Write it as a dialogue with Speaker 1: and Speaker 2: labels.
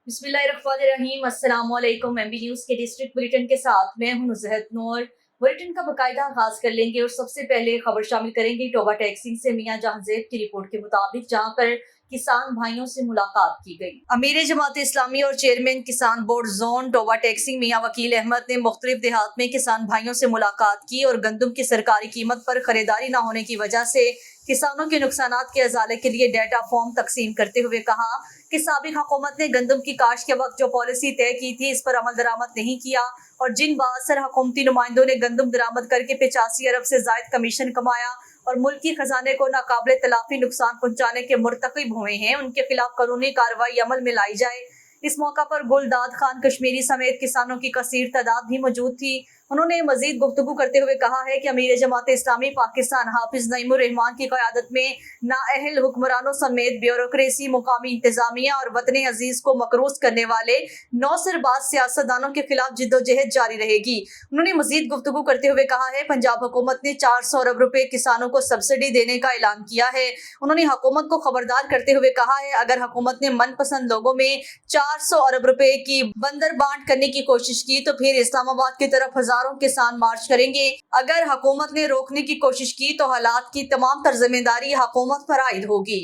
Speaker 1: बिस्मिल्लाहिर्रहमानिर्रहीम। अस्सलाम वालेकुम। एमबी न्यूज़ के डिस्ट्रिक्ट बुलेटिन के साथ मैं हूं नुज़हत नूर। बुलेटिन का बाकायदा आगाज कर लेंगे और सबसे पहले खबर शामिल करेंगे टोबा टैक्सिंग से मियां जहांजेब की रिपोर्ट के मुताबिक, जहां पर किसान भाइयों से मुलाकात की गई। अमीर जमात इस्लामी और चेयरमैन किसान बोर्ड जोन टोबा टैक्सिंग मियां वकील अहमद ने मुख्तलिफ देहात में किसान भाइयों से मुलाकात की और गंदम की सरकारी कीमत पर खरीदारी न होने की वजह से किसानों के नुकसानात के अजाले के लिए डेटा फॉर्म तकसीम करते हुए कहा कि साबिक हुकूमत ने गंदम की काश्त के वक्त जो पॉलिसी तय की थी, इस पर अमल दरामद नहीं किया और जिन बासर हुकूमती नुमाइंदों ने गंदम दरामद करके 85 अरब से जायद कमीशन कमाया और मुल्की खजाने को नाकाबिले तलाफी नुकसान पहुंचाने के मुर्तकिब हुए हैं, उनके खिलाफ कानूनी कार्रवाई अमल में लाई जाए। इस मौका पर गुलदाद खान कश्मीरी समेत किसानों की कसीर तादाद भी मौजूद थी। उन्होंने मजीद गुफ्तगू करते हुए कहा है कि अमीर जमात इस्लामी पाकिस्तान हाफिज नईमुर रहमान की क़यादत में नाअहल हुक्मरानों समेत ब्यूरोक्रेसी, मुकामी इंतजामिया और वतन अजीज को मकरूज करने वाले नौसरबाज सियासतदानों के खिलाफ जिद्दोजहद जारी रहेगी। उन्होंने मजीद गुफ्तगू करते हुए कहा है पंजाब हुकूमत ने 400 अरब रुपए किसानों को सब्सिडी देने का ऐलान किया है। उन्होंने हुकूमत को खबरदार करते हुए कहा है अगर हुकूमत ने मनपसंद लोगों में 400 अरब रुपए की बंदर बांट करने की कोशिश की तो फिर इस्लामाबाद की तरफ हजारों किसान मार्च करेंगे। अगर हुकूमत ने रोकने की कोशिश की तो हालात की तमाम तर जिम्मेदारी हुकूमत पर आयद होगी।